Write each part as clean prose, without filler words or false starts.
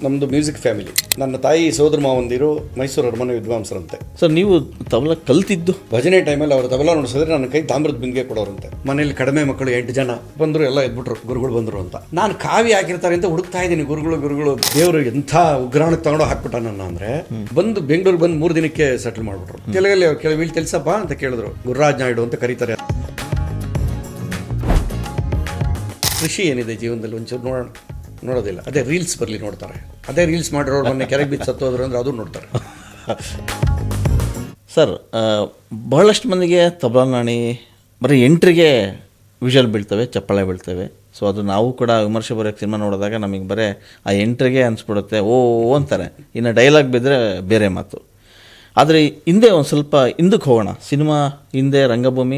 ನಮ್ಮದು music family. ನನ್ನ ತಾಯಿ ಸೋದರ ಮಾವಂದಿರು ಮೈಸೂರು ಅರಮನೆ ವಿದ್ವಾಂಸರಂತೆ. ಸರ್ ನೀವು ತಬಲಾ ಕಲ್ತಿದ್ದು? ಭಜನೆ ಟೈಮಲ್ಲಿ ಅವರು ತಬಲಾ ನುಡಿಸಿದ್ರೆ ನನ್ನ ಕೈ ತಾಮ್ರದ ಬಿಂದಿಗೆ ಕೊಡೋರಂತೆ. ಮನೇಲಿ ಕಡಿಮೆ ಮಕ್ಕಳು 8 ಜನ ಬಂದರು, ಎಲ್ಲ ಎದ್ಬಿಟ್ರು, ಗುರುಗಳು ಬಂದರು ಅಂತ. ನಾನು ಕಾವಿ ಹಾಕಿರ್ತಾರೆ ಅಂತ ಹುಡುಕ್ತಾ ಇದ್ದೀನಿ. ಗುರುಗಳು ದೇವರು ಎಂಥ ಉಗ್ರಾಣಕ್ಕೆ ತಗೊಂಡು ಹಾಕ್ಬಿಟ್ಟ ನನ್ನ ಅಂದರೆ ಬಂದು ಬೆಂಗಳೂರಿಗೆ ಬಂದು 3 ದಿನಕ್ಕೆ ಸೆಟಲ್ ಮಾಡಿಬಿಟ್ರು. ತೆಲುಗಲ್ಲಿ ಕೆಲವು ತಿಳಿಸಪ್ಪ ಅಂತ ಕೇಳಿದ್ರು. ಗುರುರಾಜ್ ನಾಯ್ಡು ಅಂತ ಕರೀತಾರೆ. ಕೃಷಿ ಏನಿದೆ ಜೀವನದಲ್ಲಿ ಒಂಚೂರು ನೋಡೋದಿಲ್ಲ. ಅದೇ ರೀಲ್ಸ್ ಬರಲಿ ನೋಡ್ತಾರೆ. ಅದೇ ರೀಲ್ಸ್ ಮಾಡಿರೋರು ಮೊನ್ನೆ ಕೆರೆಗೆ ಬಿದ್ದು ಸತ್ತೋದ್ರು ಅಂದರೆ ಅದು ನೋಡ್ತಾರೆ. ಸರ್, ಬಹಳಷ್ಟು ಮಂದಿಗೆ ತಬಲಾ ನಾಣಿ ಬರೀ ಎಂಟ್ರಿಗೆ ವಿಷಲ್ ಬೀಳ್ತವೆ, ಚಪ್ಪಾಳೆ ಬೀಳ್ತವೆ. ಸೊ ಅದು ನಾವು ಕೂಡ ವಿಮರ್ಶೆ ಬರೋಕ್ಕೆ ಸಿನಿಮಾ ನೋಡಿದಾಗ ನಮಗೆ ಬರೀ ಆ ಎಂಟ್ರಿಗೆ ಅನಿಸ್ಬಿಡುತ್ತೆ, ಓ ಅಂತಾರೆ. ಇನ್ನು ಡೈಲಾಗ್ ಬಿದ್ದರೆ ಬೇರೆ ಮಾತು. ಆದರೆ ಹಿಂದೆ ಒಂದು ಸ್ವಲ್ಪ ಹಿಂದಕ್ಕೆ ಹೋಗೋಣ. ಸಿನಿಮಾ ಹಿಂದೆ ರಂಗಭೂಮಿ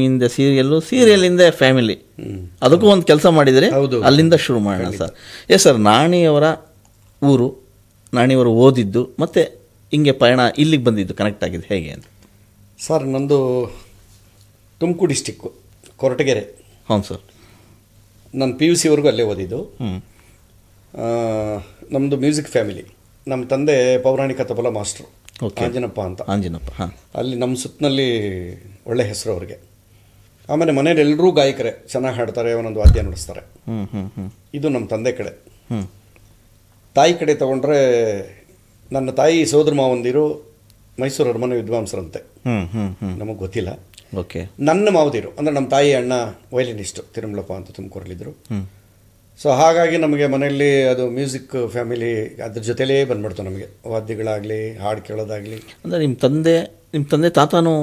ಹಿಂದೆ ಸೀರಿಯಲ್ ಹಿಂದೆ ಫ್ಯಾಮಿಲಿ, ಅದಕ್ಕೂ ಒಂದು ಕೆಲಸ ಮಾಡಿದರೆ ಅಲ್ಲಿಂದ ಶುರು ಮಾಡೋಣ ಸರ್. ಸರ್, ನಾಣಿಯವರ ಊರು, ನಾಣಿಯವರು ಓದಿದ್ದು ಮತ್ತು ಹಿಂಗೆ ಪಯಣ ಇಲ್ಲಿಗೆ ಬಂದಿದ್ದು ಕನೆಕ್ಟ್ ಆಗಿದೆ ಹೇಗೆ ಅಂತ? ಸರ್, ನಂದು ತುಮಕೂರು ಡಿಸ್ಟಿಕ್ಕು, ಕೊರಟಗೆರೆ. ಹೌದು ಸರ್. ನಾನು PUCವರೆಗೂ ಅಲ್ಲೇ ಓದಿದ್ದು. ನಮ್ಮದು ಮ್ಯೂಸಿಕ್ ಫ್ಯಾಮಿಲಿ. ನಮ್ಮ ತಂದೆ ಪೌರಾಣಿಕ ತಬಲಾ ಮಾಸ್ಟ್ರು ಆಂಜನಪ್ಪ ಅಂತ. ಹಾಂ. ಅಲ್ಲಿ ನಮ್ಮ ಸುತ್ತನಲ್ಲಿ ಒಳ್ಳೆ ಹೆಸರು ಅವ್ರಿಗೆ. ಆಮೇಲೆ ಮನೇಲಿ ಎಲ್ಲರೂ ಗಾಯಕರೇ, ಚೆನ್ನಾಗಿ ಹಾಡ್ತಾರೆ, ಒಂದೊಂದು ವಾದ್ಯ ನುಡಿಸ್ತಾರೆ. ಇದು ನಮ್ಮ ತಂದೆ ಕಡೆ. ತಾಯಿ ಕಡೆ ತಗೊಂಡ್ರೆ ನನ್ನ ತಾಯಿ ಸೋದರ ಮಾವಂದಿರು ಮೈಸೂರು ಅರಮನೆ ವಿದ್ವಾಂಸರಂತೆ. ನಮಗೆ ಗೊತ್ತಿಲ್ಲ. ಓಕೆ. ನನ್ನ ಮಾವದಿರು ಅಂದರೆ ನಮ್ಮ ತಾಯಿ ಅಣ್ಣ ವಯಲಿನಿಸ್ಟು ತಿರುಮಲಪ್ಪ ಅಂತ ತುಮಕೂರಲ್ಲಿದ್ದರು. ಸೊ ಹಾಗಾಗಿ ನಮಗೆ ಮನೆಯಲ್ಲಿ ಅದು ಮ್ಯೂಸಿಕ್ ಫ್ಯಾಮಿಲಿ ಅದ್ರ ಜೊತೆಲೇ ಬಂದ್ಬಿಡ್ತು. ನಮಗೆ ವಾದ್ಯಗಳಾಗಲಿ, ಹಾಡು ಕೇಳೋದಾಗಲಿ. ಅಂದರೆ ನಿಮ್ಮ ತಂದೆ ತಾತನೂ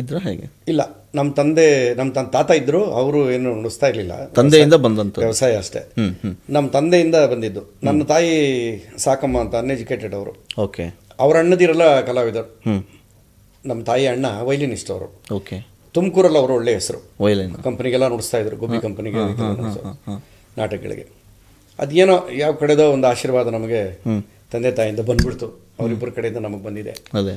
ಇದ್ರ ಹೇಗೆ? ಇಲ್ಲ, ನಮ್ಮ ತಾತ ಇದ್ದರು. ಅವರು ಏನು ನುಡಿಸ್ತಾ ಇರಲಿಲ್ಲ, ತಂದೆಯಿಂದ ಬಂದಂಥ ವ್ಯವಸಾಯ ಅಷ್ಟೇ. ನಮ್ಮ ತಂದೆಯಿಂದ ಬಂದಿದ್ದು. ನನ್ನ ತಾಯಿ ಸಾಕಮ್ಮ ಅಂತ ಅನ್ಎಜುಕೇಟೆಡ್ ಅವರು. ಓಕೆ. ಅವ್ರ ಅಣ್ಣದಿರೆಲ್ಲ ಕಲಾವಿದರು. ನಮ್ಮ ತಾಯಿ ಅಣ್ಣ ವೈಲಿನಿಸ್ಟ್ ಅವರು. ಓಕೆ. ತುಮಕೂರಲ್ಲಿ ಅವರು ಒಳ್ಳೆ ಹೆಸರು. ವೈಲಿನ್ ಕಂಪ್ನಿಗೆಲ್ಲ ನುಡಿಸ್ತಾ ಇದ್ರು, ಗುಬ್ಬಿ ಕಂಪ್ನಿಗೆ, ನಾಟಕಗಳಿಗೆ. ಅದೇನೋ ಯಾವ ಕಡೆದೋ ಒಂದು ಆಶೀರ್ವಾದ ನಮಗೆ ತಂದೆ ತಾಯಿಯಿಂದ ಬಂದ್ಬಿಡ್ತು. ಅವರಿಬ್ಬರ ಕಡೆಯಿಂದ ನಮಗೆ ಬಂದಿದೆ. ಅದೇ.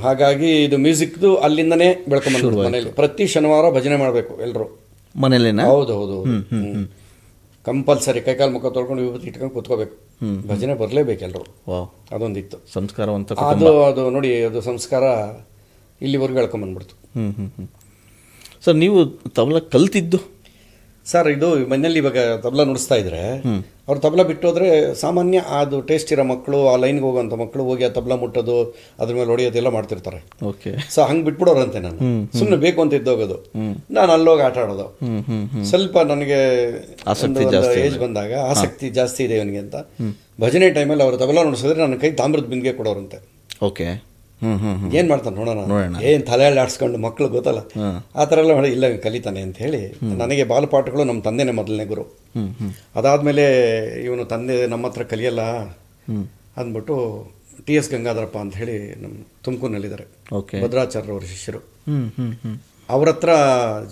ಹಾಗಾಗಿ ಇದು ಮ್ಯೂಸಿಕ್ದು ಅಲ್ಲಿಂದನೇ ಬೆಳ್ಕೊಂಡ್ಬಂದ್ರು. ಮನೇಲಿ ಪ್ರತಿ ಶನಿವಾರ ಭಜನೆ ಮಾಡಬೇಕು ಎಲ್ಲರೂ ಮನೇಲಿ. ಹೌದು. ಕಂಪಲ್ಸರಿ ಕೈಕಾಲು ಮುಖ ತೊಳ್ಕೊಂಡು ವಿಭೂತಿ ಇಟ್ಕೊಂಡು ಕೂತ್ಕೋಬೇಕು. ಭಜನೆ ಬರಲೇಬೇಕು ಎಲ್ಲರೂ. ಅದೊಂದಿತ್ತು ಸಂಸ್ಕಾರವಂತ. ಅದು ನೋಡಿ, ಅದು ಸಂಸ್ಕಾರ ಇಲ್ಲಿವರೆಗೂ ಹೇಳ್ಕೊಂಬಂದ್ಬಿಡ್ತು. ಸರ್, ನೀವು ತಬಲಾ ಕಲ್ತಿದ್ದು? ಸರ್, ಇದು ಮನೇಲಿ ಇವಾಗ ತಬಲಾ ನುಡಿಸ್ತಾ ಇದ್ರೆ ಅವ್ರು ತಬಲಾ ಬಿಟ್ಟು ಹೋದ್ರೆ ಸಾಮಾನ್ಯ ಅದು ಟೇಸ್ಟ್ ಇರೋ ಮಕ್ಕಳು, ಆ ಲೈನ್ಗೆ ಹೋಗೋಂಥ ಮಕ್ಕಳು ಹೋಗಿ ಆ ತಬಲಾ ಮುಟ್ಟೋದು, ಅದ್ರ ಮೇಲೆ ಹೊಡೆಯೋದೆಲ್ಲ ಮಾಡ್ತಿರ್ತಾರೆ. ಓಕೆ. ಸೊ ಹಂಗೆ ಬಿಟ್ಬಿಡೋರಂತೆ. ನಾನು ಸುಮ್ಮನೆ ಬೇಕು ಅಂತ ಇದ್ದೋಗೋದು. ನಾನು ಅಲ್ಲೋಗಿ ಆಟ ಆಡೋದು. ಸ್ವಲ್ಪ ನನಗೆ ಏಜ್ ಬಂದಾಗ ಆಸಕ್ತಿ ಜಾಸ್ತಿ ಇದೆ ಇವನಿಗೆ ಅಂತ ಭಜನೆ ಟೈಮಲ್ಲಿ ಅವರು ತಬಲಾ ನುಡಿಸಿದ್ರೆ ನನ್ನ ಕೈ ತಾಮ್ರದ ಬಿಂದಿಗೆ ಕೊಡೋರಂತೆ. ಓಕೆ. ಏನು ಮಾಡ್ತಾನೆ ನೋಡೋಣ, ಏನು ತಲೆ ಆಡಿಸ್ಕೊಂಡು ಮಕ್ಕಳು ಗೊತ್ತಲ್ಲ, ಆ ಥರ ಎಲ್ಲ ಇಲ್ಲ ಕಲಿತಾನೆ ಅಂತ ಹೇಳಿ. ನನಗೆ ಬಾಲಪಾಠಗಳು ನಮ್ಮ ತಂದೆನೇ ಮೊದಲನೇ ಗುರು. ಅದಾದಮೇಲೆ ಇವನು ತಂದೆ ನಮ್ಮ ಹತ್ರ ಕಲಿಯಲ್ಲ ಅಂದ್ಬಿಟ್ಟು TS ಗಂಗಾಧರಪ್ಪ ಅಂತ ಹೇಳಿ ನಮ್ಮ ತುಮಕೂರಿನಲ್ಲಿದ್ದಾರೆ, ಭದ್ರಾಚಾರ್ಯವ್ರ ಶಿಷ್ಯರು. ಅವ್ರ ಹತ್ರ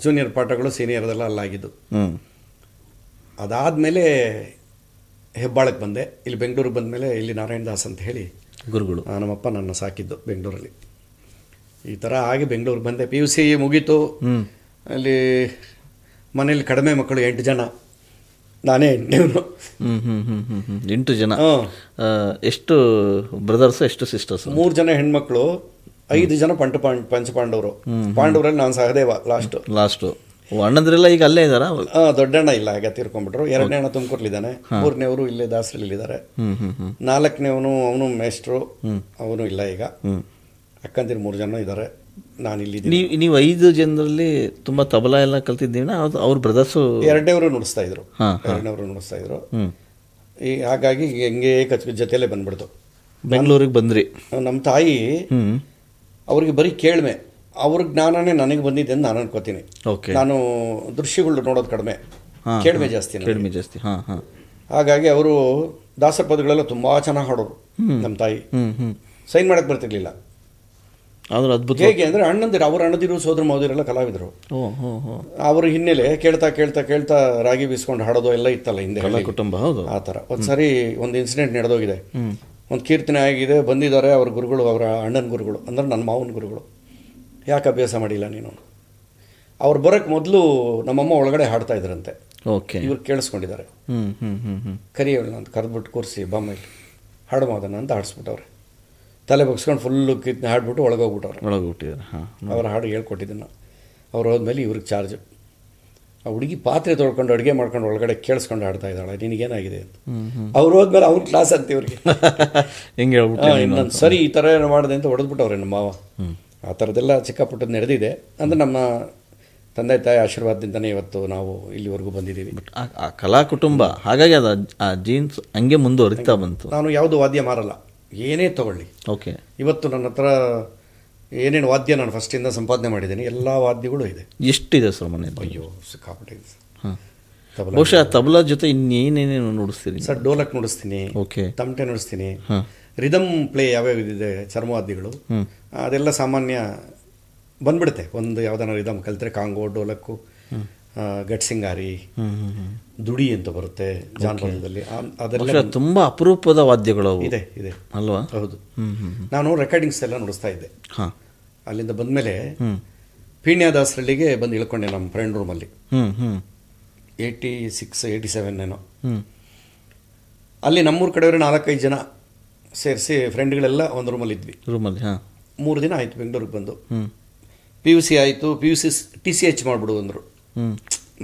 ಜೂನಿಯರ್ ಪಾಠಗಳು ಸೀನಿಯರ್ದೆಲ್ಲ ಅಲ್ಲಾಗಿದ್ದು. ಅದಾದಮೇಲೆ ಹೆಬ್ಬಾಳಕ್ಕೆ ಬಂದೆ. ಇಲ್ಲಿ ಬೆಂಗಳೂರಿಗೆ ಬಂದಮೇಲೆ ಇಲ್ಲಿ ನಾರಾಯಣ ದಾಸ್ ಅಂತ ಹೇಳಿ ಗುರುಗಳು, ನಮ್ಮಪ್ಪ ನನ್ನ ಸಾಕಿದ್ದು ಬೆಂಗಳೂರಲ್ಲಿ. ಈ ಥರ ಆಗಿ ಬೆಂಗಳೂರಿಗೆ ಬಂದೆ. PUC ಮುಗೀತು. ಅಲ್ಲಿ ಮನೇಲಿ ಕಡಿಮೆ ಮಕ್ಕಳು 8 ಜನ, ನಾನೇ 8ನೇವನು. 8 ಜನ. ಎಷ್ಟು ಬ್ರದರ್ಸ್, ಎಷ್ಟು ಸಿಸ್ಟರ್ಸ್? 3 ಜನ ಹೆಣ್ಮಕ್ಳು, 5 ಜನ ಪಂಚಪಾಂಡವರು. ಪಾಂಡವರಲ್ಲಿ ನಾನು ಸಹದೇವ ಲಾಸ್ಟು. ಅಣ್ಣದ್ರೆಲ್ಲ ಈಗ ಅಲ್ಲೇ ಇದ್ದಾರಾ? ದೊಡ್ಡಣ್ಣ ಇಲ್ಲ, ಈಗ ತೀರ್ಕೊಂಡ್ಬಿಟ್ರು. 2ನೇ ಅಣ್ಣ ತುಮಕೂರ್ಲಿದ್ದಾನೆ. 3ನೇವರು ಇಲ್ಲೇ ದಾಸರಲ್ಲಿದ್ದಾರೆ. 4ನೇವನು ಅವನು ಮೇಸ್ಟ್ರು, ಅವನು ಇಲ್ಲ ಈಗ. ಅಕ್ಕಂದಿರು 3 ಜನ ಇದ್ದಾರೆ, ನಾನು ಇಲ್ಲಿದ್ದೀನಿ. ನೀವು 5 ಜನರಲ್ಲಿ ತುಂಬ ತಬಲಾ ಎಲ್ಲ ಕಲ್ತಿದ್ದೀನ? ಅವ್ರ ಬ್ರದರ್ಸು 2ನೇವರು ನುಡಿಸ್ತಾ ಇದ್ರು. ಹಾಗಾಗಿ ಹೆಂಗೆ ಜೊತೆಯಲ್ಲೇ ಬಂದ್ಬಿಡ್ತು. ಬೆಂಗಳೂರಿಗೆ ಬಂದ್ರಿ. ನಮ್ಮ ತಾಯಿ ಅವ್ರಿಗೆ ಬರೀ ಕೇಳ್ಮೆ, ಅವ್ರ ಜ್ಞಾನನೇ ನನಗೆ ಬಂದಿದೆ ಅಂತ ನಾನು ಅನ್ಕೋತೀನಿ. ನಾನು ದೃಶ್ಯಗಳು ನೋಡೋದು ಕಡಿಮೆ, ಕೇಳ್ಮೆ ಜಾಸ್ತಿ. ಹಾಗಾಗಿ ಅವರು ದಾಸರ ಪದಗಳೆಲ್ಲ ತುಂಬ ಚೆನ್ನಾಗಿ ಹಾಡೋರು. ನಮ್ಮ ತಾಯಿ ಸೈನ್ ಮಾಡಕ್ಕೆ ಬರ್ತಿರ್ಲಿಲ್ಲ. ಹೇಗೆ ಅಂದರೆ ಅವ್ರ ಅಣ್ಣದಿರು ಸೋದರ ಮಾವದಿರೆಲ್ಲ ಕಲಾವಿದರು. ಅವ್ರ ಹಿನ್ನೆಲೆ ಕೇಳ್ತಾ ರಾಗಿ ಬೀಸ್ಕೊಂಡು ಹಾಡೋದು ಎಲ್ಲ ಇತ್ತಲ್ಲ ಹಿಂದೆ ಕುಟುಂಬ. ಆ ಥರ ಒಂದ್ಸರಿ ಒಂದು ಇನ್ಸಿಡೆಂಟ್ ನಡೆದೋಗಿದೆ. ಒಂದು ಕೀರ್ತನೆ ಆಗಿದೆ, ಬಂದಿದ್ದಾರೆ ಅವ್ರ ಗುರುಗಳು, ಅವರ ಅಣ್ಣನ ಗುರುಗಳು ಅಂದರೆ ನನ್ನ ಮಾವನ ಗುರುಗಳು. ಯಾಕೆ ಅಭ್ಯಾಸ ಮಾಡಿಲ್ಲ ನೀನು? ಅವ್ರು ಬರೋಕ್ಕೆ ಮೊದಲು ನಮ್ಮಮ್ಮ ಒಳಗಡೆ ಹಾಡ್ತಾ ಇದ್ರಂತೆ. ಓಕೆ. ಇವ್ರು ಕೇಳಿಸ್ಕೊಂಡಿದ್ದಾರೆ. ಕರಿಯವಳನ್ನ ಅಂತ ಕರೆದ್ಬಿಟ್ಟು ಕೂರಿಸಿ ಬಾಂಬೆಲಿ ಹಾಡು ಮಾದನ ಅಂತ ಹಾಡಿಸ್ಬಿಟ್ಟವ್ರೆ. ತಲೆ ಬಗ್ಸ್ಕೊಂಡು ಫುಲ್ಲು ಹಾಡ್ಬಿಟ್ಟು ಒಳಗೋಗ್ಬಿಟ್ಟಿದ್ದಾರೆ. ಅವರ ಹಾಡು ಹೇಳ್ಕೊಟ್ಟಿದ್ದನ್ನು ಅವ್ರು ಹೋದ್ಮೇಲೆ ಇವ್ರಿಗೆ ಚಾರ್ಜ್. ಆ ಹುಡುಗಿ ಪಾತ್ರೆ ತೊಳ್ಕೊಂಡು ಅಡುಗೆ ಮಾಡ್ಕೊಂಡು ಒಳಗಡೆ ಕೇಳಿಸ್ಕೊಂಡು ಆಡ್ತಾ ಇದ್ದಾಳೆ, ನಿನಗೇನಾಗಿದೆ ಅಂತ. ಅವ್ರು ಹೋದ್ಮೇಲೆ ಅವ್ರ ಕ್ಲಾಸ್ ಅಂತ ಇವ್ರಿಗೆ ಹೆಂಗೆ ಹೇಳ್ಬಿಟ್ಟು ಇನ್ನೊಂದು ಸರಿ ಈ ಥರ ಏನೋ ಮಾಡಿದೆ ಅಂತ ಹೊಡೆದ್ಬಿಟ್ಟವ್ರೆ ನಮ್ಮ ಮಾವ. ಆ ಥರದ್ದೆಲ್ಲ ಚಿಕ್ಕ ಪುಟ್ಟದ್ದು ನಡೆದಿದೆ. ಅಂದರೆ ನಮ್ಮ ತಂದೆ ತಾಯಿ ಆಶೀರ್ವಾದದಿಂದನೇ ಇವತ್ತು ನಾವು ಇಲ್ಲಿವರೆಗೂ ಬಂದಿದ್ದೀವಿ. ಆ ಕಲಾ ಕುಟುಂಬ, ಹಾಗಾಗಿ ಅದು ಆ ಜೀನ್ಸ್ ಹಂಗೆ ಮುಂದುವರಿತಾ ಬಂತು. ನಾನು ಯಾವುದು ವಾದ್ಯ ಮಾರಲ್ಲ, ಏನೇ ತಗೊಳ್ಳಿ. ಓಕೆ. ಇವತ್ತು ನನ್ನ ಹತ್ರ ಏನೇನು ವಾದ್ಯ ನಾನು ಫಸ್ಟಿಂದ ಸಂಪಾದನೆ ಮಾಡಿದ್ದೀನಿ, ಎಲ್ಲ ವಾದ್ಯಗಳು ಇದೆ. ಎಷ್ಟಿದೆ ಸರ್ ಮನೆ? ಅಯ್ಯೋ ಸಿಕ್ಕಾಪಟ್ಟೆ ಇದೆ ಸರ್. ಹಾಂ, ಬಹುಶಃ ತಬಲಾ ಜೊತೆ ಇನ್ನೇನೇನೇನು ನುಡಿಸ್ತೀನಿ ಸರ್? ಡೋಲಕ್ ನುಡಿಸ್ತೀನಿ, ಓಕೆ, ತಮಟೆ ನುಡಿಸ್ತೀನಿ, ರಿದಮ್ ಪ್ಲೇ ಯಾವ್ಯಾವ ಇದೆ ಚರ್ಮವಾದ್ಯಗಳು ಅದೆಲ್ಲ ಸಾಮಾನ್ಯ ಬಂದ್ಬಿಡುತ್ತೆ. ಒಂದು ಯಾವ್ದಾನ ರಿದಮ್ ಕಲಿತ್ರೆ ಕಾಂಗೋ, ಡೋಲಕ್ಕು, ಗಟ್ಸಿಂಗಾರಿ, ದುಡಿ ಅಂತ ಬರುತ್ತೆ ಜಾನಪದದಲ್ಲಿ. ಅದೆಲ್ಲ ತುಂಬ ಅಪರೂಪದ ವಾದ್ಯಗಳು ಇದೆ ಇದೆ ಅಲ್ವಾ? ಹೌದು. ನಾನು ರೆಕಾರ್ಡಿಂಗ್ಸ್ ಎಲ್ಲ ನುಡಿಸ್ತಾ ಇದ್ದೆ. ಅಲ್ಲಿಂದ ಬಂದಮೇಲೆ ಪೀಣ್ಯದಾಸರಳ್ಳಿಗೆ ಬಂದು ಇಳ್ಕೊಂಡೆ ನಮ್ಮ ಫ್ರೆಂಡ್ ರೂಮಲ್ಲಿ. 86, 87 ಏನೋ. ಅಲ್ಲಿ ನಮ್ಮೂರ ಕಡೆಯವರು 4-5 ಜನ ಸೇರಿಸಿ ಫ್ರೆಂಡ್ಗಳೆಲ್ಲ ಒಂದು ರೂಮಲ್ಲಿ ಇದ್ವಿ. 3 ದಿನ ಆಯಿತು ಬೆಂಗಳೂರಿಗೆ ಬಂದು. PUC ಆಯಿತು, PUC TCH ಮಾಡಿಬಿಡು ಅಂದರು.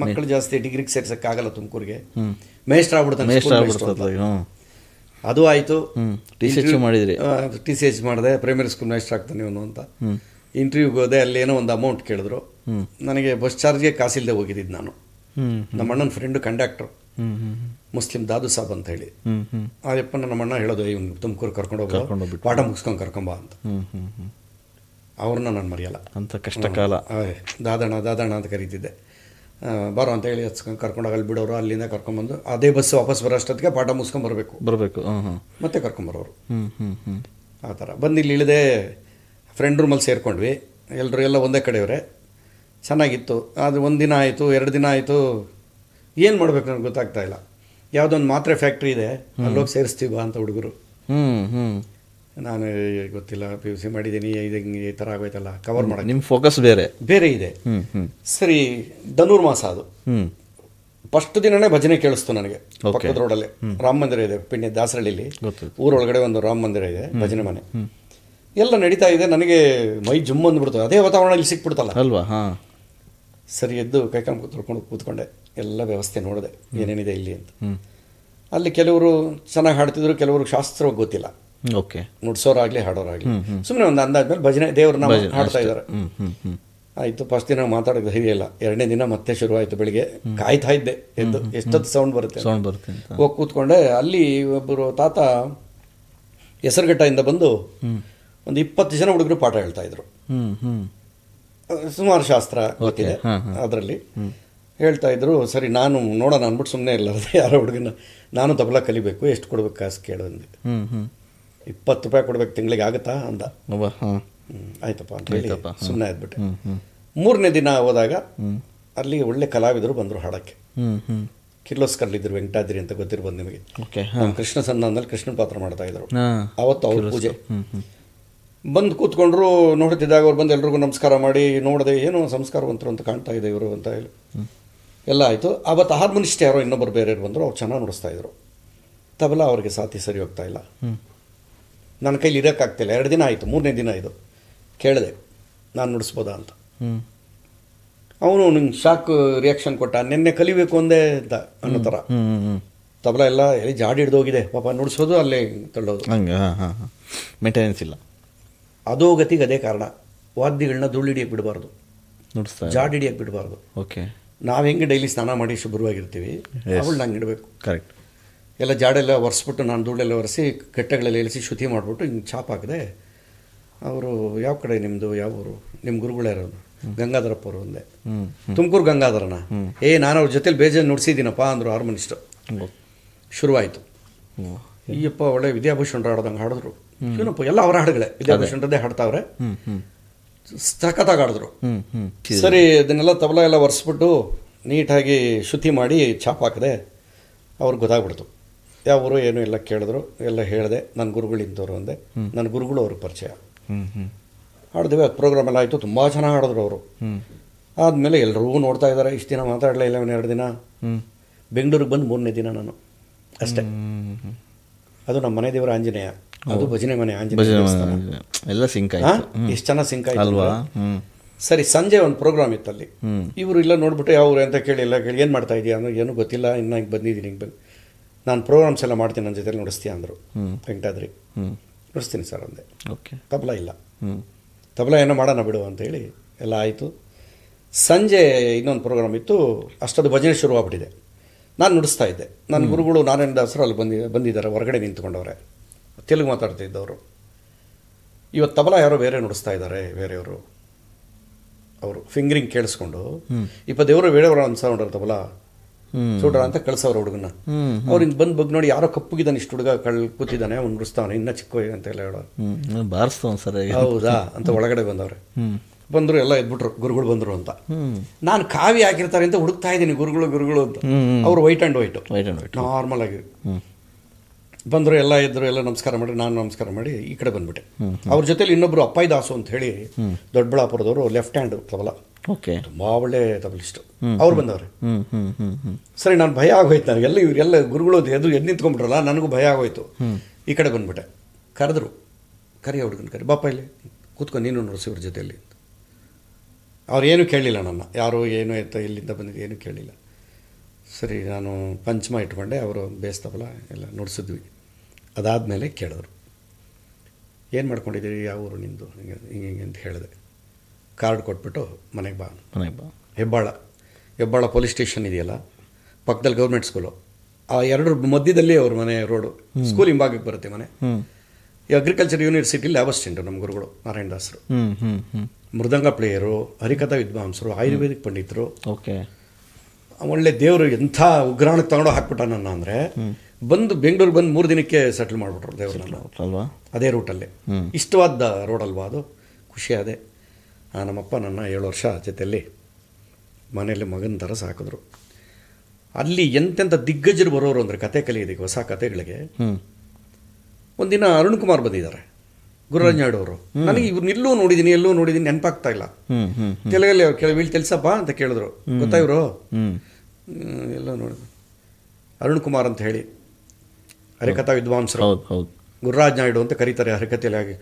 ಮಕ್ಕಳು ಜಾಸ್ತಿ ಡಿಗ್ರಿಗೆ ಸೇರ್ಸೋಕ್ಕಾಗಲ್ಲ ತುಮಕೂರಿಗೆ, ಮೇಸ್ಟ್ರ್ ಆಗ್ಬಿಡ್ತಾನೆ. ಅದು ಆಯಿತು. TCH ಮಾಡಿದೆ, ಪ್ರೈಮರಿ ಸ್ಕೂಲ್ ಮೇಸ್ಟ್ರ್ ಆಗ್ತಾನೆ ಇವನು ಅಂತ. ಇಂಟರ್ವ್ಯೂಗೆ ಹೋದೆ, ಅಲ್ಲಿ ಏನೋ ಒಂದು ಅಮೌಂಟ್ ಕೇಳಿದ್ರು. ನನಗೆ ಬಸ್ ಚಾರ್ಜ್ಗೆ ಕಾಸಿಲ್ಲದೆ ಹೋಗಿದ್ದಿದ್ದು ನಾನು. ನಮ್ಮ ಅಣ್ಣನ friend conductor, Muslim Dadu Sab ಅಂತ ಹೇಳಿ. ಅದಪ್ಪ ನಮ್ಮ ಅಣ್ಣ ಹೇಳೋದು, ಇವ್ನು ತುಮಕೂರು ಕರ್ಕೊಂಡು ಹೋಗೋ, ಪಾಠ ಮುಗಿಸ್ಕೊಂಡು ಕರ್ಕೊಂಬ ಅಂತ. ಅವ್ರನ್ನ ನಾನು ಮರೆಯಲ್ಲ. ಅಂತ ಕಷ್ಟ ಕಾಲ. ದಾದಣ್ಣ ಅಂತ ಕರೀತಿದ್ದೆ. ಬರೋ ಅಂತ ಹೇಳಿ ಹಚ್ಕೊಂಡು ಕರ್ಕೊಂಡೋಗಿ ಅಲ್ಲಿ ಬಿಡೋರು, ಅಲ್ಲಿಂದ ಕರ್ಕೊಂಬಂದು ಅದೇ ಬಸ್ ವಾಪಸ್ ಬರೋ ಅಷ್ಟೊತ್ತಿಗೆ ಪಾಠ ಮುಗಿಸ್ಕೊಂಡು ಬರಬೇಕು ಮತ್ತೆ ಕರ್ಕೊಂಬರೋರು. ಆ ಥರ ಬಂದು ಇಲ್ಲಿ ಇಳಿದೆ, ಫ್ರೆಂಡ್ ರೂಮಲ್ಲಿ ಸೇರ್ಕೊಂಡ್ವಿ. ಎಲ್ಲರೂ ಎಲ್ಲ ಒಂದೇ ಕಡೆಯವರೇ. ಚೆನ್ನಾಗಿತ್ತು. ಅದು 1 ದಿನ ಆಯಿತು, 2 ದಿನ ಆಯಿತು, ಏನು ಮಾಡ್ಬೇಕು ನನಗೆ ಗೊತ್ತಾಗ್ತಾ ಇಲ್ಲ. ಯಾವುದೊಂದು ಮಾತ್ರೆ ಫ್ಯಾಕ್ಟ್ರಿ ಇದೆ, ಅಲ್ಲೋಗಿ ಸೇರಿಸ್ತೀವ ಅಂತ ಹುಡುಗರು. ನಾನು ಗೊತ್ತಿಲ್ಲ, PUC ಮಾಡಿದ್ದೀನಿ, ಈ ಥರ ಆಗೋಯ್ತಲ್ಲ, ಕವರ್ ಮಾಡೋದು. ನಿಮ್ಮ ಫೋಕಸ್ ಬೇರೆ ಇದೆ. ಸರಿ, ಧನುರ್ಮಾಸ ಅದು. ಫಸ್ಟ್ ದಿನನೇ ಭಜನೆ ಕೇಳಿಸ್ತು ನನಗೆ. ಪಕ್ಕದ ರೋಡಲ್ಲೇ ರಾಮ ಮಂದಿರ ಇದೆ, ಪಿಣ್ಯ ದಾಸರಳ್ಳಿಲಿ. ಊರೊಳಗಡೆ ಒಂದು ರಾಮ ಮಂದಿರ ಇದೆ, ಭಜನೆ ಮನೆ ಎಲ್ಲ ನಡೀತಾ ಇದೆ. ನನಗೆ ಮೈ ಜುಮ್ ಅಂದ್ಬಿಡ್ತು, ಅದೇ ವಾತಾವರಣ ಇಲ್ಲಿ ಸಿಕ್ಬಿಡ್ತಲ್ಲ ಅಲ್ವಾ? ಸರಿ, ಎದ್ದು ಕೈಕಾಲು ತೊಳ್ಕೊಂಡು ಕೂತ್ಕೊಂಡೆ, ಎಲ್ಲ ವ್ಯವಸ್ಥೆ ನೋಡಿದೆ ಏನೇನಿದೆ ಇಲ್ಲಿ ಅಂತ. ಅಲ್ಲಿ ಕೆಲವರು ಚೆನ್ನಾಗಿ ಹಾಡ್ತಿದ್ರು, ಕೆಲವರು ಶಾಸ್ತ್ರವಾಗಿ ಗೊತ್ತಿಲ್ಲ. ಓಕೆ, ನುಡ್ಸೋರಾಗಲಿ ಹಾಡೋರಾಗಲಿ ಸುಮ್ಮನೆ ಒಂದು ಅಂದಾದ್ಮೇಲೆ ಭಜನೆ ದೇವ್ರನ್ನ ಹಾಡ್ತಾ ಇದ್ದಾರೆ. ಆಯಿತು, ಫಸ್ಟ್ ದಿನ ಮಾತಾಡೋದು ಧೈರ್ಯ ಇಲ್ಲ. 2ನೇ ದಿನ ಮತ್ತೆ ಶುರುವಾಯಿತು. ಬೆಳಿಗ್ಗೆ ಕಾಯ್ತಾ ಇದ್ದೆ, ಎದ್ದು ಎಷ್ಟೊತ್ತು ಸೌಂಡ್ ಬರುತ್ತೆ ಹೋಗಿ ಕೂತ್ಕೊಂಡೆ. ಅಲ್ಲಿ ಒಬ್ಬರು ತಾತ ಹೆಸರುಘಟ್ಟದಿಂದ ಬಂದು ಒಂದು 20 ಜನ ಹುಡುಗರು ಪಾಠ ಹೇಳ್ತಾ ಇದ್ರು. ಸುಮಾರು ಶಾಸ್ತ್ರ ಗೊತ್ತಿದೆ ಅದರಲ್ಲಿ ಹೇಳ್ತಾ ಇದ್ರು. ಸರಿ, ನಾನು ನೋಡೋಣ ಅಂದ್ಬಿಟ್ಟು ಸುಮ್ಮನೆ ಇರಲಾರ್ದೆ ಯಾರೋ ಹುಡುಗನ, ನಾನು ತಬಲಾ ಕಲಿಬೇಕು, ಎಷ್ಟು ಕೊಡ್ಬೇಕು ಕಾಸು ಕೇಳಂದೆ. 20 ರೂಪಾಯಿ ಕೊಡ್ಬೇಕು ತಿಂಗಳಿಗೆ, ಆಗುತ್ತಾ ಅಂದ. ಆಯ್ತಪ್ಪ ಅಂತ ಹೇಳಿ ಸುಮ್ಮನೆ ಆದ್ಬಿಟ್ಟೆ. 3ನೇ ದಿನ ಹೋದಾಗ ಅಲ್ಲಿ ಒಳ್ಳೆ ಕಲಾವಿದರು ಬಂದರು ಹಾಡೋಕ್ಕೆ. ಕಿರ್ಲೋಸ್ಕರ್ಲಿದ್ರು, ವೆಂಕಟಾದ್ರಿ ಅಂತ ಗೊತ್ತಿರ್ಬೋದು ನಿಮಗೆ. ಕೃಷ್ಣ ಸನ್ಮಾನದಲ್ಲಿ ಕೃಷ್ಣನ ಪಾತ್ರ ಮಾಡ್ತಾ ಇದ್ರು. ಅವತ್ತು ಅವ್ರ ಪೂಜೆ ಬಂದು ಕೂತ್ಕೊಂಡ್ರು. ನೋಡ್ತಿದ್ದಾಗ ಅವ್ರು ಬಂದು ಎಲ್ರಿಗೂ ನಮಸ್ಕಾರ ಮಾಡಿ ನೋಡಿದೆ, ಏನು ಸಂಸ್ಕಾರವಂತರು ಅಂತ ಕಾಣ್ತಾ ಇದೆ ಇವರು ಅಂತ ಹೇಳಿ ಎಲ್ಲ ಆಯಿತು. ಆವತ್ತು ಹಾರ್ಮೋನಿಸ್ಟ್ ಯಾರೋ ಇನ್ನೊಬ್ಬರು ಬೇರೆಯವ್ರು ಬಂದರು, ಅವ್ರು ಚೆನ್ನಾಗಿ ನುಡಿಸ್ತಾ ಇದ್ರು. ತಬಲಾ ಅವ್ರಿಗೆ ಸಾಥಿ ಸರಿ ಹೋಗ್ತಾ ಇಲ್ಲ, ನನ್ನ ಕೈಲಿ ಇರೋಕ್ಕಾಗ್ತಿಲ್ಲ. 2 ದಿನ ಆಯಿತು. 3ನೇ ದಿನ ಇದು ಕೇಳಿದೆ, ನಾನು ನುಡಿಸ್ಬೋದಾ ಅಂತ. ಅವನು ನಿಂಗೆ ಶಾಕ್ ರಿಯಾಕ್ಷನ್ ಕೊಟ್ಟ, ನಿನ್ನೆ ಕಲಿಬೇಕು ಅಂದೆ ಅಂತ ಅನ್ನೋ ಥರ. ತಬಲಾ ಎಲ್ಲ ಎಲ್ಲಿ ಜಾಡಿ ಹಿಡ್ದೋಗಿದೆ ಪಾಪ, ನುಡಿಸೋದು ಅಲ್ಲೇ ತಳ್ಳೋದು, ಮೇಂಟೆನೆನ್ಸ್ ಇಲ್ಲ. ಅದೋ ಗತಿಗೆ ಅದೇ ಕಾರಣ. ವಾದ್ಯಗಳನ್ನ ಧೂಳು ಹಿಡಿಯಕ್ಕೆ ಬಿಡಬಾರ್ದು, ಜಾಡಿ ಹಿಡಿಯಕ್ಕೆ ಬಿಡಬಾರ್ದು. ಓಕೆ, ನಾವು ಹೆಂಗೆ ಡೈಲಿ ಸ್ನಾನ ಮಾಡಿ ಶುಭ್ರವಾಗಿರ್ತೀವಿ, ಅವಳು ನಂಗೆ ಇಡಬೇಕು. ಕರೆಕ್ಟ್. ಎಲ್ಲ ಜಾಡೆಲ್ಲ ಒರೆಸ್ಬಿಟ್ಟು, ನಾನು ಧೂಳೆಲ್ಲ ಒರೆಸಿ ಕೆಟ್ಟಗಳೆಲ್ಲ ಇಳಿಸಿ ಶುದ್ಧಿ ಮಾಡಿಬಿಟ್ಟು ಹಿಂಗೆ ಚಾಪ್ ಹಾಕಿದೆ. ಅವರು ಯಾವ ಕಡೆ ನಿಮ್ಮದು, ಯಾವ ಊರು, ನಿಮ್ಮ ಗುರುಗಳು ಯಾರು? ಗಂಗಾಧರಪ್ಪ ಅವರು ಅಂದೆ. ತುಮಕೂರು ಗಂಗಾಧರನ? ನಾನು ಅವ್ರ ಜೊತೆಲಿ ಬೇಜಾರು ನುಡಿಸಿದ್ದೀನಪ್ಪ ಅಂದರು ಹಾರ್ಮೋನಿಸ್ಟು. ಶುರುವಾಯಿತು. ಈಯಪ್ಪ ಒಳ್ಳೆ ವಿದ್ಯಾಭೂಷಣರು ಹಾಡ್ದಂಗೆ ಹಾಡಿದ್ರು. ಏನಪ್ಪ ಎಲ್ಲ ಅವರ ಹಾಡುಗಳೇ, ವಿದ್ಯಾಭೂಷಣರದ್ದೇ ಹಾಡ್ತಾವ್ರೆ, ಸಖತ್ತಾಗಿ ಹಾಡಿದ್ರು. ಸರಿ, ಅದನ್ನೆಲ್ಲ ತಬಲಾ ಎಲ್ಲ ಒರೆಸ್ಬಿಟ್ಟು ನೀಟಾಗಿ ಶುದ್ಧಿ ಮಾಡಿ ಚಾಪ್ ಹಾಕಿದೆ. ಅವ್ರಿಗೆ ಗೊತ್ತಾಗ್ಬಿಡ್ತು ಯಾವ ಊರು ಏನು ಎಲ್ಲ ಕೇಳಿದ್ರು. ಎಲ್ಲ ಹೇಳಿದೆ, ನನ್ನ ಗುರುಗಳು ಇಂಥವ್ರು ಅಂದೆ. ನನ್ನ ಗುರುಗಳು ಅವ್ರಿಗೆ ಪರಿಚಯ. ಹಾಡಿದ್ವಿ, ಅದು ಪ್ರೋಗ್ರಾಮ್ ಎಲ್ಲ ಆಯಿತು. ತುಂಬ ಚೆನ್ನಾಗಿ ಹಾಡಿದ್ರು ಅವರು. ಆದಮೇಲೆ ಎಲ್ಲರೂ ನೋಡ್ತಾ ಇದ್ದಾರೆ. ಇಷ್ಟು ದಿನ ಮಾತಾಡಲೇ ಇಲ್ಲ, 2 ದಿನ ಬೆಂಗಳೂರಿಗೆ ಬಂದು 3ನೇ ದಿನ ನಾನು ಅಷ್ಟೇ. ಅದು ನಮ್ಮ ಮನೆ ದೇವರ ಆಂಜನೇಯ, ಅದು ಭಜನೆ ಮನೆ ಆಂಜನೇಯ ಎಲ್ಲ ಸಿಂಕ್ ಆಯ್ತು. ಎಷ್ಟು ಚೆನ್ನಾಗಿ ಸಿಂಕ್ ಆಯ್ತು ಅಲ್ವಾ. ಸರಿ, ಸಂಜೆ ಒಂದು ಪ್ರೋಗ್ರಾಮ್ ಇತ್ತು ಅಲ್ಲಿ. ಇವರು ಇಲ್ಲ ನೋಡ್ಬಿಟ್ಟು ಅವ್ರು ಅಂತ ಕೇಳಿಲ್ಲ, ಕೇಳಿ ಏನು ಮಾಡ್ತಾ ಇದೆಯಾ ಅನ್ನೋ, ಏನೂ ಗೊತ್ತಿಲ್ಲ, ಇನ್ನು ಈಗ ಬಂದಿದ್ದೀನಿ, ಈಗ ಬಂದು ನಾನು ಪ್ರೋಗ್ರಾಮ್ಸ್ ಎಲ್ಲ ಮಾಡ್ತೀನಿ, ನನ್ನ ಜೊತೆಲಿ ನುಡಿಸ್ತೀಯ ಅಂದರು. ವೆಂಕಟಾದ್ರಿ ನುಡಿಸ್ತೀನಿ ಸರ್ ಅಂದೆ. ಓಕೆ, ತಬಲ ಇಲ್ಲ, ತಬಲ ಏನೋ ಮಾಡೋಣ ಬಿಡು ಅಂತೇಳಿ ಎಲ್ಲ ಆಯಿತು. ಸಂಜೆ ಇನ್ನೊಂದು ಪ್ರೋಗ್ರಾಮ್ ಇತ್ತು, ಅಷ್ಟೊಂದು ಭಜನೆ ಶುರುವಾಗ್ಬಿಟ್ಟಿದೆ. ನಾನು ನುಡಿಸ್ತಾ ಇದ್ದೆ. ನನ್ನ ಗುರುಗಳು ನಾರಾಯಣ ದಾಸರು ಅಲ್ಲಿ ಬಂದಿದ್ದಾರೆ, ಹೊರಗಡೆ ನಿಂತ್ಕೊಂಡವ್ರೆ, ತೆಲುಗು ಮಾತಾಡ್ತಿದ್ದವರು. ಇವತ್ತು ತಬಲ ಯಾರೋ ಬೇರೆ ನುಡಿಸ್ತಾ ಇದ್ದಾರೆ, ಬೇರೆಯವರು. ಅವರು ಫಿಂಗರಿಂಗ್ ಕೇಳಿಸ್ಕೊಂಡು ದೇವರು ಬೇಡವರ ಅನ್ಸೋಡ್ರ ತಬಲ ಚೂಡ್ರ ಅಂತ ಕಳ್ಸವ್ರ ಹುಡುಗನ. ಅವ್ರು ಹಿಂಗೆ ಬಂದು ಬಗ್ಗೆ ನೋಡಿ, ಯಾರೋ ಕಪ್ಪುಗಿದ್ದಾನೆ, ಇಷ್ಟು ಹುಡುಗ ಕೂತಿದ್ದಾನೆ, ಅವ್ನು ನುಡಿಸ್ತಾವನೆ, ಇನ್ನೂ ಚಿಕ್ಕ ಅಂತ ಎಲ್ಲ ಹೇಳೋರು. ಬಾರಿಸ್ತಾವ ಸರ್, ಹೌದಾ ಅಂತ ಒಳಗಡೆ ಬಂದವ್ರೆ. ಬಂದರು, ಎಲ್ಲ ಎದ್ಬಿಟ್ರು, ಗುರುಗಳು ಬಂದರು ಅಂತ. ನಾನು ಕಾವಿ ಹಾಕಿರ್ತಾರೆ ಅಂತ ಹುಡುಕ್ತಾ ಇದ್ದೀನಿ, ಗುರುಗಳು ಅಂತ. ಅವರು ವೈಟ್ ಆ್ಯಂಡ್ ವೈಟ್ ನಾರ್ಮಲ್ ಆಗಿ ಬಂದರು, ಎಲ್ಲ ಇದ್ದರು, ಎಲ್ಲ ನಮಸ್ಕಾರ ಮಾಡಿ, ನಾನು ನಮಸ್ಕಾರ ಮಾಡಿ ಈ ಕಡೆ ಬಂದ್ಬಿಟ್ಟೆ. ಅವ್ರ ಜೊತೆಲಿ ಇನ್ನೊಬ್ರು ಅಪ್ಪಾಯಿ ದಾಸು ಅಂತ ಹೇಳಿ ದೊಡ್ಡಬಳ್ಳಾಪುರದವರು, ಲೆಫ್ಟ್ ಹ್ಯಾಂಡ್ ತಬಲ, ತುಂಬಾ ಒಳ್ಳೆ ತಬಲಿಸ್ಟು, ಅವ್ರು ಬಂದವ್ರೆ. ಸರಿ, ನಾನು ಭಯ ಆಗೋಯ್ತು ನನಗೆ. ಇವರೆಲ್ಲ ಗುರುಗಳು ಎದ್ದು ನಿಂತ್ಕೊಂಡ್ಬಿಟ್ರಲ್ಲ, ನನಗೂ ಭಯ ಆಗೋಯ್ತು. ಈ ಕಡೆ ಬಂದ್ಬಿಟ್ಟೆ. ಕರೆದ್ರು, ಹುಡುಗನ ಕರಿ, ಬಾಪ ಇಲ್ಲಿ ಕೂತ್ಕೊಂಡು ನೀನು ನುಡಿಸಿ ಇವ್ರ ಜೊತೆಯಲ್ಲಿ. ಅವ್ರು ಏನೂ ಕೇಳಲಿಲ್ಲ ನನ್ನ, ಯಾರು ಏನು ಆಯ್ತು, ಎಲ್ಲಿಂದ ಬಂದಿದ್ದು ಏನೂ ಕೇಳಿಲ್ಲ. ಸರಿ, ನಾನು ಪಂಚಮ ಇಟ್ಕೊಂಡೆ, ಅವರು ಬೇಸ್ ತಬಲ ಎಲ್ಲ ನುಡಿಸಿದ್ವಿ. ಅದಾದಮೇಲೆ ಕೇಳಿದ್ರು, ಏನು ಮಾಡ್ಕೊಂಡಿದ್ದೀರಿ, ಯಾವ ಊರು ನಿಂದು, ಹಿಂಗೆ ಅಂತ ಹೇಳಿದೆ. ಕಾರ್ಡ್ ಕೊಟ್ಬಿಟ್ಟು ಮನೆಗೆ ಬಾ. ಹೆಬ್ಬಾಳ ಪೊಲೀಸ್ ಸ್ಟೇಷನ್ ಇದೆಯಲ್ಲ, ಪಕ್ಕದಲ್ಲಿ ಗೌರ್ಮೆಂಟ್ ಸ್ಕೂಲು, ಆ ಎರಡರ ಮಧ್ಯದಲ್ಲಿ ಅವ್ರ ಮನೆ ರೋಡು, ಸ್ಕೂಲ್ ಹಿಂಭಾಗಕ್ಕೆ ಬರುತ್ತೆ ಮನೆ. ಈ ಅಗ್ರಿಕಲ್ಚರ್ ಯೂನಿವರ್ಸಿಟಿ ಲ್ಯಾಬ್ ಅಸಿಸ್ಟೆಂಟು ನಮ್ಮ ಗುರುಗಳು ನಾರಾಯಣ ದಾಸರು. ಮೃದಂಗ ಪ್ಲೇಯರು, ಹರಿಕಥಾ ವಿದ್ವಾಂಸರು, ಆಯುರ್ವೇದಿಕ್ ಪಂಡಿತರು. ಓಕೆ, ಒಳ್ಳೆ ದೇವರು ಎಂಥ ಉಗ್ರಾಣಕ್ಕೆ ತಗೊಂಡು ಹಾಕ್ಬಿಟ್ಟ ನನ್ನ. ಅಂದರೆ ಬಂದು ಬೆಂಗಳೂರಿಗೆ ಬಂದು 3 ದಿನಕ್ಕೆ ಸೆಟ್ಲ್ ಮಾಡಿಬಿಟ್ರು ದೇವ್ರನ್ನ ಅಲ್ವಾ. ಅದೇ ರೂಟಲ್ಲೇ, ಇಷ್ಟವಾದ ರೋಡಲ್ವಾ ಅದು, ಖುಷಿ ಅದೇ. ನಮ್ಮಪ್ಪ ನನ್ನ 7 ವರ್ಷ ಜೊತೆಯಲ್ಲಿ ಮನೆಯಲ್ಲಿ ಮಗನ ಥರ ಸಾಕಿದ್ರು. ಅಲ್ಲಿ ಎಂತೆಂಥ ದಿಗ್ಗಜರು ಬರೋರು ಅಂದರೆ ಕತೆ ಕಲಿಯೋದಕ್ಕೆ, ಹೊಸ ಕತೆಗಳಿಗೆ. ಒಂದಿನ ಅರುಣ್ ಕುಮಾರ್ ಬಂದಿದ್ದಾರೆ, ಗುರುರಾಜ್ ನಾಯ್ಡು ಅವರು. ನನಗೆ ಇವ್ರನ್ನೆಲ್ಲೂ ನೋಡಿದ್ದೀನಿ, ನೆನಪಾಗ್ತಾ ಇಲ್ಲ. ತೆಲುಗಲ್ಲಿ ಅವ್ರು ಕೇಳಿ ತೆಲ್ಸಪ್ಪ ಅಂತ ಕೇಳಿದ್ರು. ಗೊತ್ತಾ ಇವರು ಎಲ್ಲ ನೋಡಿದ್ರು. ಅರುಣ್ ಕುಮಾರ್ ಅಂತ ಹೇಳಿ ಹರಿಕಥಾ ವಿದ್ವಾಂಸರು, ಗುರುರಾಜ್ ನಾಯ್ಡು ಅಂತ ಕರೀತಾರೆ ಹರಿಕಥೆಯಲ್ಲಿ. ಆಗಿ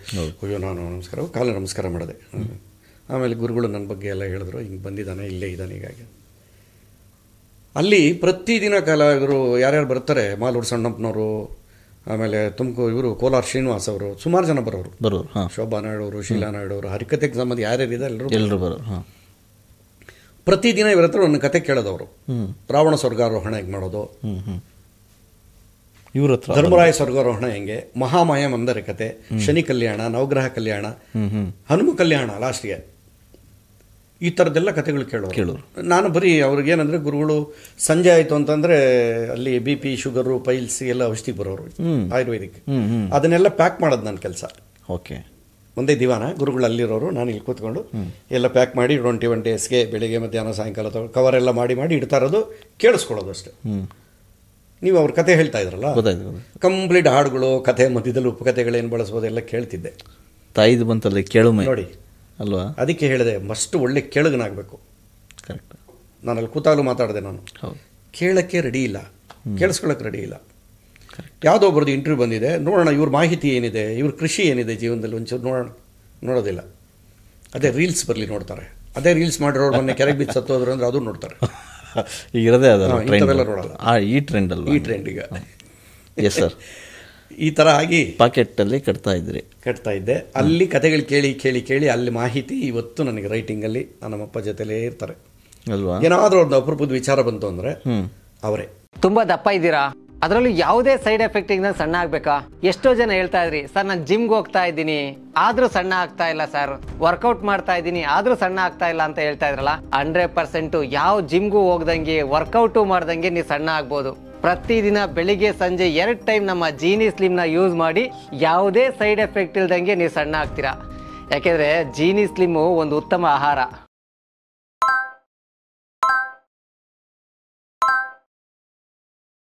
ಅಯ್ಯೋ, ನಾನು ನಮಸ್ಕಾರ ಮಾಡಿದೆ. ಆಮೇಲೆ ಗುರುಗಳು ನನ್ನ ಬಗ್ಗೆ ಎಲ್ಲ ಹೇಳಿದ್ರು, ಹಿಂಗೆ ಬಂದಿದ್ದಾನೆ, ಇಲ್ಲೇ ಇದ್ದಾನೆ. ಹೀಗಾಗಿ ಅಲ್ಲಿ ಪ್ರತಿದಿನ ಕಲಾವಿದರು ಯಾರ್ಯಾರು ಬರ್ತಾರೆ, ಮಾಲೂರು ಸಣ್ಣಪ್ಪನವರು, ಆಮೇಲೆ ಇವರು ಕೋಲಾರ ಶ್ರೀನಿವಾಸ್ ಅವರು, ಸುಮಾರು ಜನ ಬರೋರು. ಶೋಭಾ ನಾಯ್ಡು ಅವರು, ಶೀಲಾ ನಾಯ್ಡು ಅವರು, ಹರಿಕಥೆಗೆ ಸಂಬಂಧ ಯಾರ್ಯಾರಿದೆ ಎಲ್ಲರೂ ಬರೋರು. ಪ್ರತಿದಿನ ಇವರ ಹತ್ರ ಒಂದು ಕತೆ ಕೇಳೋದವರು. ರಾವಣ ಸ್ವರ್ಗಾರೋಹಣ ಹೇಗೆ ಮಾಡೋದು, ಇವ್ರ ಹತ್ರ ಧರ್ಮರಾಯ ಸ್ವರ್ಗಾರೋಹಣ ಹೆಂಗೆ, ಮಹಾಮಾಯ ಮಂದರ ಕತೆ, ಶನಿ ಕಲ್ಯಾಣ, ನವಗ್ರಹ ಕಲ್ಯಾಣ, ಹನುಮ ಕಲ್ಯಾಣ ಲಾಸ್ಟ್ಗೆ, ಈ ಥರದ್ದೆಲ್ಲ ಕತೆಗಳು ಕೇಳೋರು. ನಾನು ಬರೀ ಅವ್ರಿಗೇನಂದರೆ, ಗುರುಗಳು ಸಂಜೆ ಆಯಿತು ಅಂತಂದರೆ ಅಲ್ಲಿ BP, ಶುಗರು, ಪೈಲ್ಸ್ ಎಲ್ಲ ಔಷಧಿ ಬರೋರು, ಆಯುರ್ವೇದಿಕ್. ಅದನ್ನೆಲ್ಲ ಪ್ಯಾಕ್ ಮಾಡೋದು ನನ್ನ ಕೆಲಸ. ಓಕೆ, ಒಂದೇ ದಿವಾನ, ಗುರುಗಳು ಅಲ್ಲಿರೋರು, ನಾನು ಇಲ್ಲಿ ಕೂತ್ಕೊಂಡು ಎಲ್ಲ ಪ್ಯಾಕ್ ಮಾಡಿ 21 ಡೇಸ್ಗೆ ಬೆಳಿಗ್ಗೆ ಮಧ್ಯಾಹ್ನ ಸಾಯಂಕಾಲ ಕವರ್ ಎಲ್ಲ ಮಾಡಿ ಇಡ್ತಾ ಇರೋದು, ಕೇಳಿಸ್ಕೊಳ್ಳೋದು ಅಷ್ಟೇ. ನೀವು ಅವ್ರ ಕತೆ ಹೇಳ್ತಾ ಇದ್ರಲ್ಲ, ಕಂಪ್ಲೀಟ್ ಹಾಡುಗಳು, ಕತೆ ಮಧ್ಯದಲ್ಲಿ ಉಪಕಥೆಗಳೇನು ಬಳಸ್ಬೋದು ಎಲ್ಲ ಕೇಳ್ತಿದ್ದೆ. ತಾಯಿದು ಬಂತಲ್ಲ ಕೇಳುಮೆ ನೋಡಿ ಅಲ್ವಾ, ಅದಕ್ಕೆ ಹೇಳಿದೆ ಮಸ್ಟ್ ಒಳ್ಳೆ ಕೇಳಗನಾಗಬೇಕು. ಕರೆಕ್ಟ್. ನಾನು ಅಲ್ಲಿ ಕೂತಾಗಲೂ ಮಾತಾಡಿದೆ, ನಾನು ಕೇಳೋಕ್ಕೆ ರೆಡಿ ಇಲ್ಲ, ಕೇಳಿಸ್ಕೊಳ್ಳೋಕೆ ರೆಡಿ ಇಲ್ಲ. ಯಾವುದೋ ಒಬ್ಬರದ್ದು ಇಂಟರ್ವ್ಯೂ ಬಂದಿದೆ, ನೋಡೋಣ ಇವ್ರ ಮಾಹಿತಿ ಏನಿದೆ, ಇವ್ರ ಕೃಷಿ ಏನಿದೆ ಜೀವನದಲ್ಲಿ ಒಂಚೂರು ನೋಡೋದಿಲ್ಲ. ಅದೇ ರೀಲ್ಸ್ ಬರಲಿ ನೋಡ್ತಾರೆ. ಅದೇ ರೀಲ್ಸ್ ಮಾಡಿರೋರು ಮೊನ್ನೆ ಕೆರೆಗೆ ಬಿದ್ದು ಸತ್ತೋದ್ರು ಅಂದರೆ ಅದು ನೋಡ್ತಾರೆ. ಈಗ ಇರೋದೇ ಇಂಥವೆಲ್ಲ ನೋಡಲ್ಲ. ಈ ಟ್ರೆಂಡ್ ಅಲ್ಲ, ಈ ಟ್ರೆಂಡ್ ಈಗ. Yes sir. ಈ ಥರ ಆಗಿ ಪಾಕೆಟಲ್ಲಿ ಕಟ್ತಾ ಇದ್ದೆ. ಅಲ್ಲಿ ಕತೆಗಳು ಕೇಳಿ ಅಲ್ಲಿ ಮಾಹಿತಿ ಇವತ್ತು ನನಗೆ ರೈಟಿಂಗಲ್ಲಿ ನಮ್ಮಪ್ಪ ಜೊತೆಲೇ ಇರ್ತಾರೆ ಅಲ್ವಾ. ಏನಾದರೂ ಒಂದು ಅಪರೂಪದ ವಿಚಾರ ಬಂತು ಅಂದರೆ ಅವರೇ. ತುಂಬ ದಪ್ಪ ಇದ್ದೀರಾ, ಅದರಲ್ಲೂ ಯಾವುದೇ ಸೈಡ್ ಎಫೆಕ್ಟ್ ಇಂದ ಸಣ್ಣ ಆಗ್ಬೇಕಾ? ಎಷ್ಟೋ ಜನ ಹೇಳ್ತಾ ಇದ್ರಿ, ಸರ್ ನಾನು ಜಿಮ್ಗೆ ಹೋಗ್ತಾ ಇದ್ದೀನಿ ಆದ್ರೂ ಸಣ್ಣ ಆಗ್ತಾ ಇಲ್ಲ ಸರ್, ವರ್ಕೌಟ್ ಮಾಡ್ತಾ ಇದ್ದೀನಿ ಆದ್ರೂ ಸಣ್ಣ ಆಗ್ತಾ ಇಲ್ಲ ಅಂತ ಹೇಳ್ತಾ ಇದ್ರಲ್ಲ. 100% ಯಾವ ಜಿಮ್ಗೂ ಹೋಗ್ದಂಗೆ ವರ್ಕೌಟು ಮಾಡ್ದಂಗೆ ನೀವು ಸಣ್ಣ ಆಗ್ಬೋದು. ಪ್ರತಿದಿನ ಬೆಳಿಗ್ಗೆ ಸಂಜೆ 2 ಟೈಮ್ ನಮ್ಮ ಜೀನಿ ಸ್ಲಿಮ್ನ ಯೂಸ್ ಮಾಡಿ ಯಾವುದೇ ಸೈಡ್ ಎಫೆಕ್ಟ್ ಇಲ್ದಂಗೆ ನೀವು ಸಣ್ಣ ಆಗ್ತೀರಾ. ಯಾಕೆಂದ್ರೆ ಜೀನಿ ಸ್ಲಿಮ್ಮು ಒಂದು ಉತ್ತಮ ಆಹಾರ.